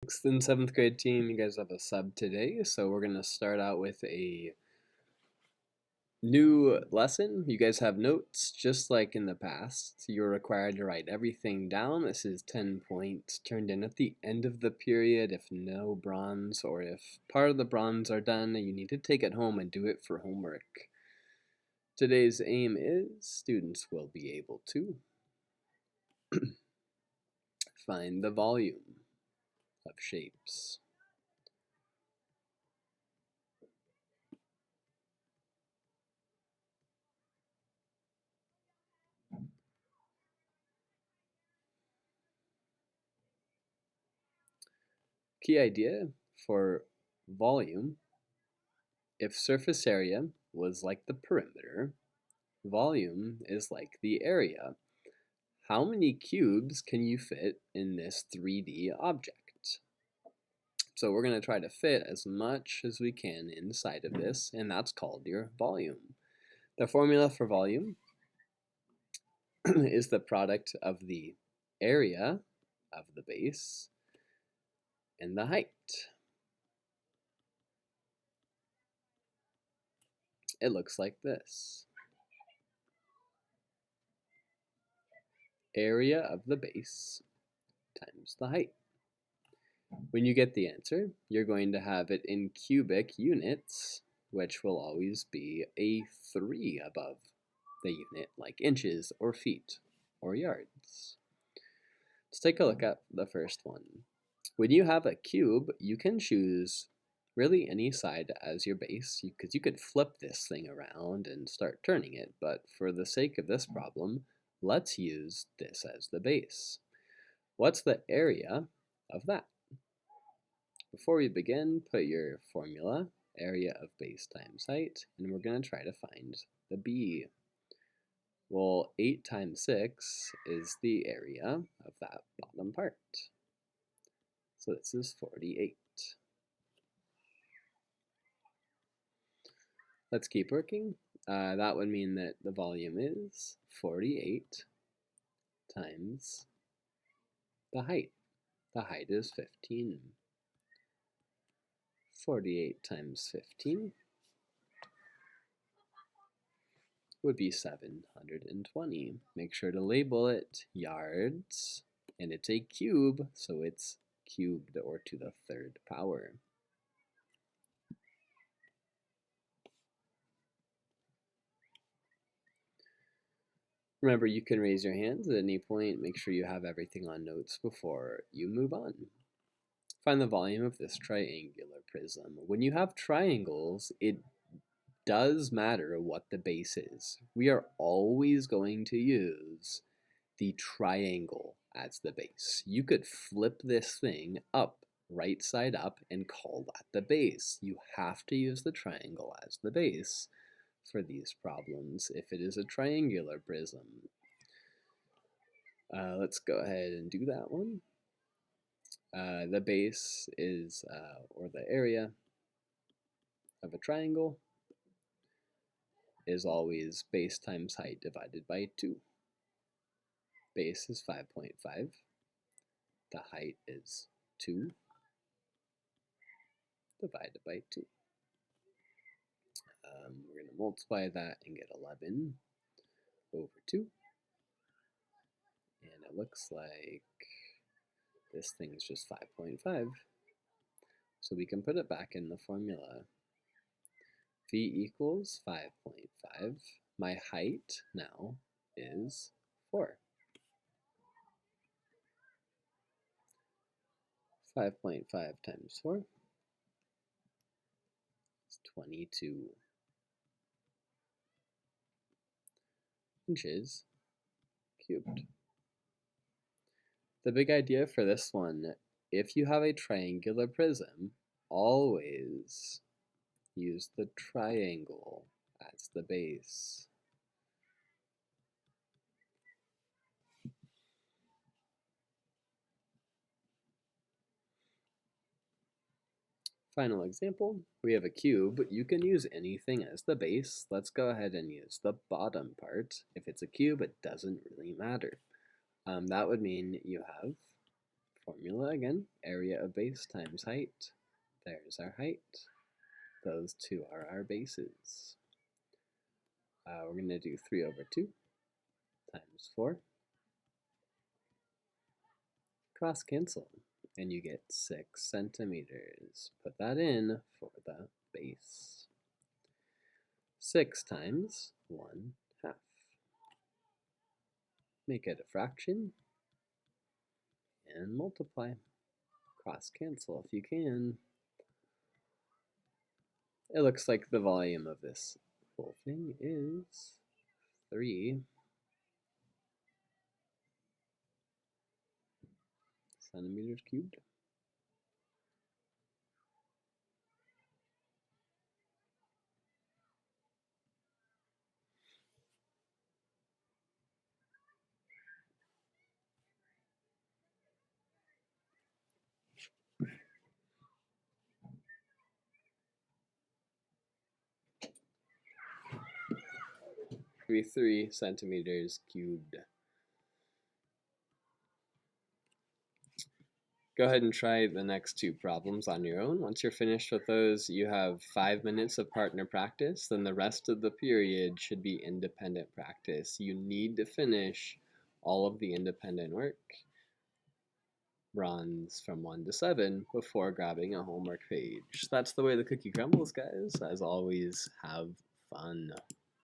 6th and 7th grade team, you guys have a sub today, so we're going to start out with a new lesson. You guys have notes just like in the past. You're required to write everything down. This is 10 points turned in at the end of the period. If no bronze or if part of the bronze are done, you need to take it home and do it for homework. Today's aim is students will be able to find the volume of shapes. Key idea for volume: if surface area was like the perimeter, volume is like the area. How many cubes can you fit in this 3D object? So we're going to try to fit as much as we can inside of this, and that's called your volume. The formula for volume is the product of the area of the base and the height. It looks like this. Area of the base times the height. When you get the answer, you're going to have it in cubic units, which will always be a 3 above the unit, like inches or feet or yards. Let's take a look at the first one. When you have a cube, you can choose really any side as your base, because you could flip this thing around and start turning it, but for the sake of this problem, let's use this as the base. What's the area of that? Before we begin, put your formula, area of base times height, and we're going to try to find the b. Well, 8 times 6 is the area of that bottom part. So this is 48. Let's keep working. That would mean that the volume is 48 times the height. The height is 15. 48 times 15 would be 720. Make sure to label it yards, and it's a cube, so it's cubed or to the 3rd power. Remember, you can raise your hands at any point. Make sure you have everything on notes before you move on. Find the volume of this triangular prism. When you have triangles, it does matter what the base is. We are always going to use the triangle as the base. You could flip this thing up, right side up, and call that the base. You have to use the triangle as the base for these problems if it is a triangular prism. Let's go ahead and do that one. The base is, or the area of a triangle is always base times height divided by 2. Base is 5.5. The height is 2 divided by 2. We're going to multiply that and get 11 over 2. And it looks like this thing's just 5.5. So we can put it back in the formula. V equals 5.5. My height now is 4. 5.5 times 4 is 22 inches cubed. The big idea for this one, if you have a triangular prism, always use the triangle as the base. Final example, we have a cube. You can use anything as the base. Let's go ahead and use the bottom part. If it's a cube, it doesn't really matter. That would mean you have formula again, area of base times height. There's our height. Those two are our bases. We're going to do 3 over 2 times 4. Cross cancel, and you get 6 centimeters. Put that in for the base. 6 times 1/2. Make it a fraction, and multiply. Cross cancel if you can. It looks like the volume of this whole thing is 3 centimeters cubed. Be 3 centimeters cubed. Go ahead and try the next 2 problems on your own. Once you're finished with those, you have 5 minutes of partner practice. Then the rest of the period should be independent practice. You need to finish all of the independent work, runs from 1 to 7, before grabbing a homework page. That's the way the cookie crumbles, guys. As always, have fun.